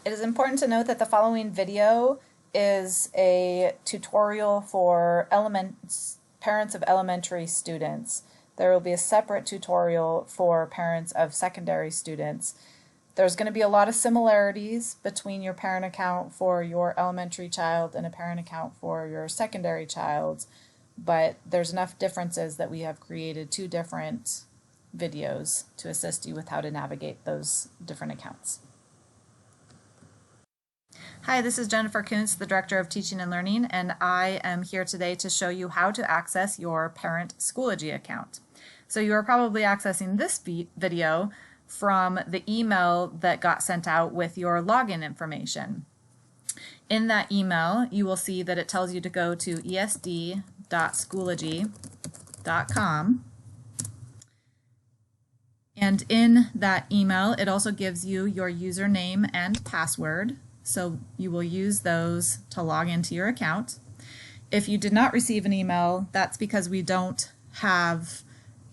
It is important to note that the following video is a tutorial for parents of elementary students. There will be a separate tutorial for parents of secondary students. There's going to be a lot of similarities between your parent account for your elementary child and a parent account for your secondary child, but there's enough differences that we have created two different videos to assist you with how to navigate those different accounts. Hi, this is Jennifer Kuntz, the Director of Teaching and Learning, and I am here today to show you how to access your parent Schoology account. So you are probably accessing this video from the email that got sent out with your login information. In that email, you will see that it tells you to go to esd.schoology.com. And in that email, it also gives you your username and password. So you will use those to log into your account. If you did not receive an email, that's because we don't have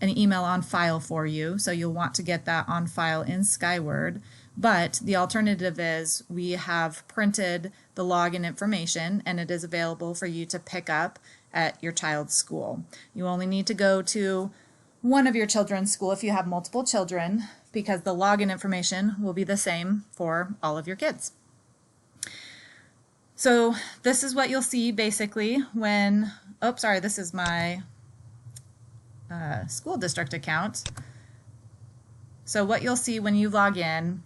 an email on file for you. So you'll want to get that on file in Skyward. But the alternative is we have printed the login information and it is available for you to pick up at your child's school. You only need to go to one of your children's school if you have multiple children, because the login information will be the same for all of your kids. So this is what you'll see basically when, this is my school district account. So what you'll see when you log in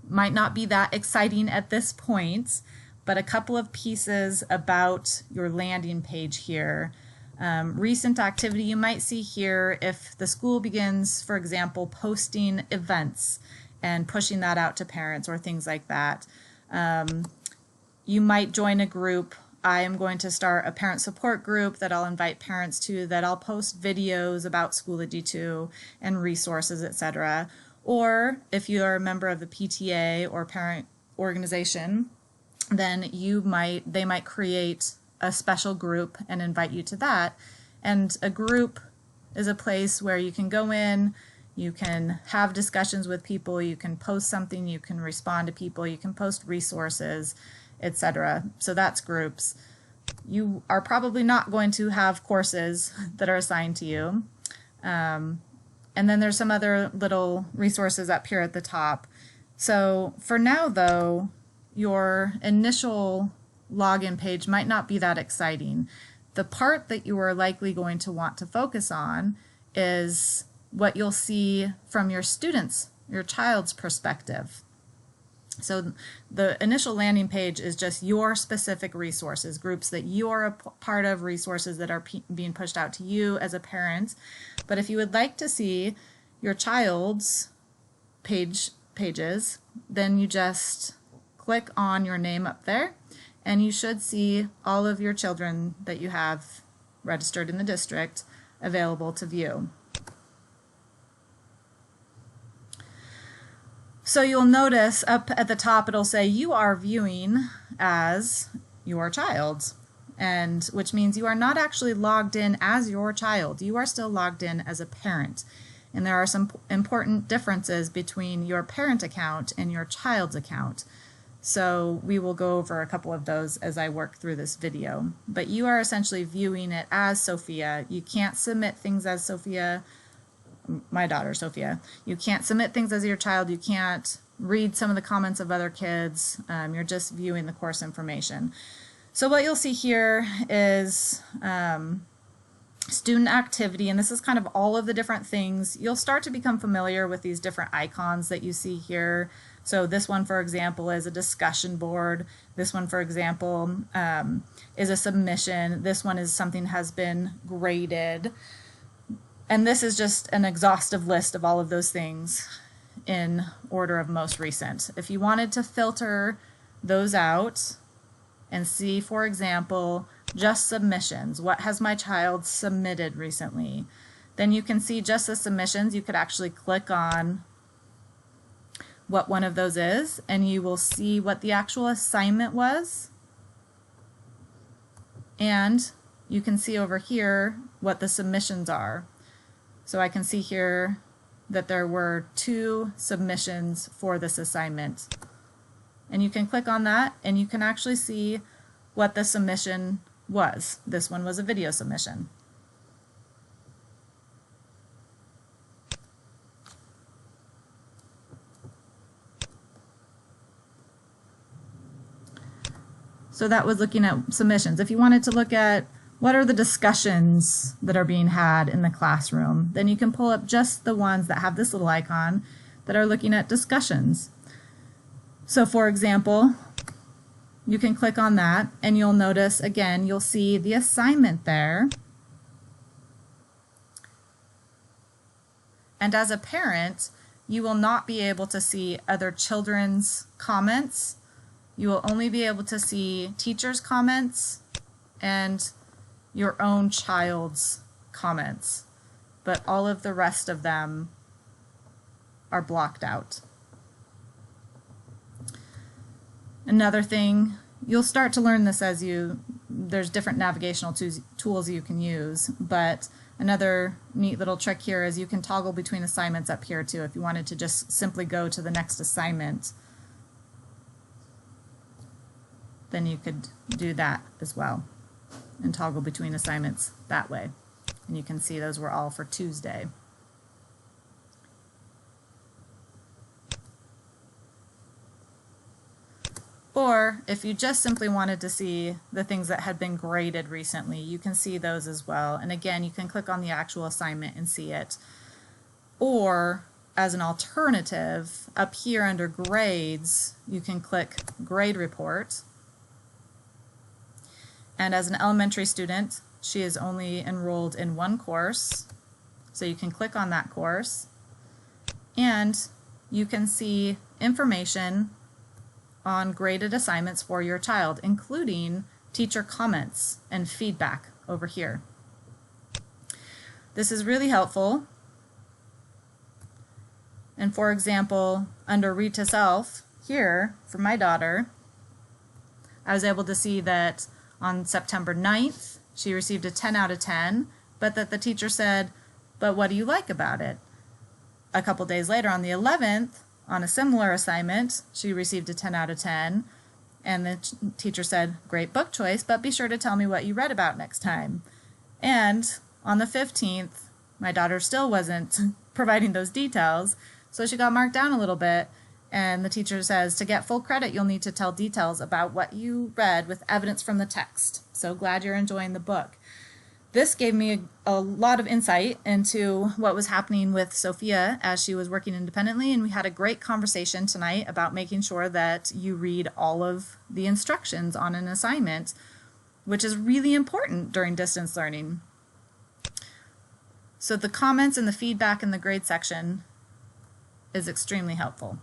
might not be that exciting at this point, but a couple of pieces about your landing page here. Recent activity you might see here if the school begins, for example, posting events and pushing that out to parents or things like that. You might join a group. I am going to start a parent support group that I'll invite parents to, that I'll post videos about Schoology to and resources, etc. Or if you are a member of the PTA or parent organization, then they might create a special group and invite you to that. And a group is a place where you can go in, you can have discussions with people, you can post something, you can respond to people, you can post resources, etc. So that's groups. You are probably not going to have courses that are assigned to you. And then there's some other little resources up here at the top. So for now though, your initial login page might not be that exciting. The part that you are likely going to want to focus on is what you'll see from your child's perspective. So the initial landing page is just your specific resources, groups that you are a part of, resources that are being pushed out to you as a parent. But if you would like to see your child's pages, then you just click on your name up there and you should see all of your children that you have registered in the district available to view. So you'll notice up at the top it'll say you are viewing as your child, and which means you are not actually logged in as your child. You are still logged in as a parent. And there are some important differences between your parent account and your child's account. So we will go over a couple of those as I work through this video. But you are essentially viewing it as Sophia. You can't submit things as Sophia. My daughter, Sophia. You can't submit things as your child. You can't read some of the comments of other kids. You're just viewing the course information. So what you'll see here is student activity, and this is kind of all of the different things. You'll start to become familiar with these different icons that you see here. So this one, for example, is a discussion board. This one, for example, is a submission. This one is something has been graded. And this is just an exhaustive list of all of those things in order of most recent. If you wanted to filter those out and see, for example, just submissions, what has my child submitted recently, then you can see just the submissions. You could actually click on what one of those is and you will see what the actual assignment was, and you can see over here what the submissions are. So I can see here that there were 2 submissions for this assignment. And you can click on that and you can actually see what the submission was. This one was a video submission. So that was looking at submissions. If you wanted to look at what are the discussions that are being had in the classroom, then you can pull up just the ones that have this little icon that are looking at discussions. So for example, you can click on that and you'll notice again, you'll see the assignment there. And as a parent, you will not be able to see other children's comments. You will only be able to see teachers' comments and your own child's comments, but all of the rest of them are blocked out. Another thing, you'll start to learn this as there's different navigational tools you can use, but another neat little trick here is you can toggle between assignments up here too. If you wanted to just simply go to the next assignment, then you could do that as well and toggle between assignments that way. And you can see those were all for Tuesday. Or if you just simply wanted to see the things that had been graded recently, you can see those as well. And again, you can click on the actual assignment and see it. Or as an alternative, up here under grades, you can click grade report. And as an elementary student, she is only enrolled in one course. So you can click on that course and you can see information on graded assignments for your child, including teacher comments and feedback over here. This is really helpful. And for example, under Read to Self, here for my daughter, I was able to see that on September 9th, she received a 10 out of 10, but that the teacher said, "But what do you like about it?" A couple days later, on the 11th, on a similar assignment, she received a 10 out of 10, and the teacher said, "Great book choice, but be sure to tell me what you read about next time." And on the 15th, my daughter still wasn't providing those details, so she got marked down a little bit, and the teacher says, "To get full credit, you'll need to tell details about what you read with evidence from the text. So glad you're enjoying the book." This gave me a lot of insight into what was happening with Sophia as she was working independently, and we had a great conversation tonight about making sure that you read all of the instructions on an assignment, which is really important during distance learning. So the comments and the feedback in the grade section is extremely helpful.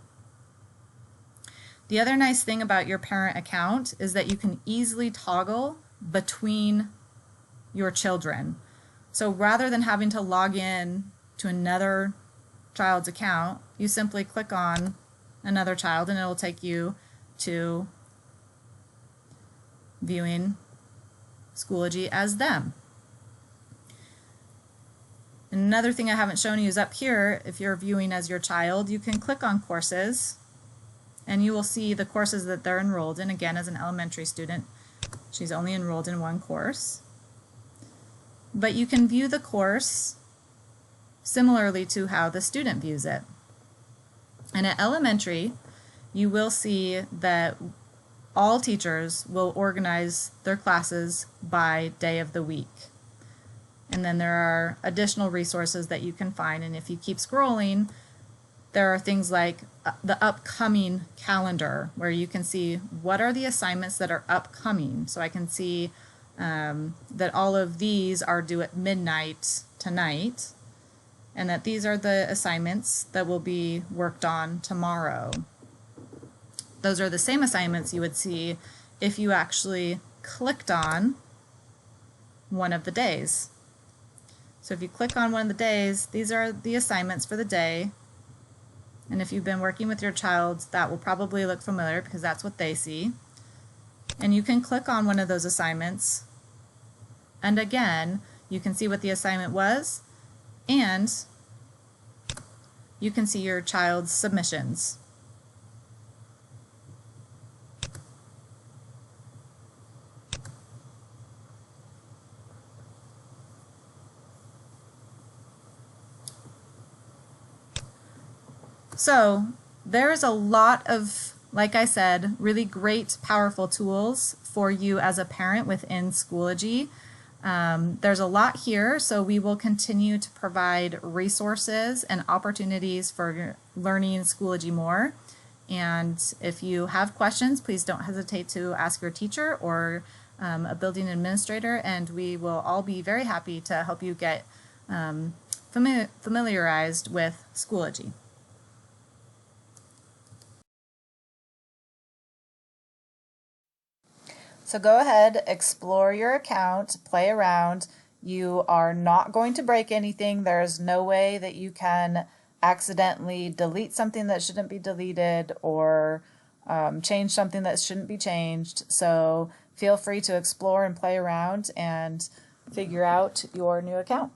The other nice thing about your parent account is that you can easily toggle between your children. So rather than having to log in to another child's account, you simply click on another child and it will take you to viewing Schoology as them. Another thing I haven't shown you is up here, if you're viewing as your child, you can click on courses and you will see the courses that they're enrolled in. Again, as an elementary student, she's only enrolled in one course. But you can view the course similarly to how the student views it. And at elementary, you will see that all teachers will organize their classes by day of the week. And then there are additional resources that you can find. And if you keep scrolling, there are things like the upcoming calendar, where you can see what are the assignments that are upcoming. So I can see that all of these are due at midnight tonight, and that these are the assignments that will be worked on tomorrow. Those are the same assignments you would see if you actually clicked on one of the days. So if you click on one of the days, these are the assignments for the day. And if you've been working with your child, that will probably look familiar because that's what they see. And you can click on one of those assignments, and again, you can see what the assignment was, and you can see your child's submissions. So there's a lot of, like I said, really great, powerful tools for you as a parent within Schoology. There's a lot here, so we will continue to provide resources and opportunities for learning Schoology more. And if you have questions, please don't hesitate to ask your teacher or a building administrator, and we will all be very happy to help you get familiarized with Schoology. So go ahead, explore your account, play around. You are not going to break anything. There's no way that you can accidentally delete something that shouldn't be deleted or change something that shouldn't be changed. So feel free to explore and play around and figure out your new account.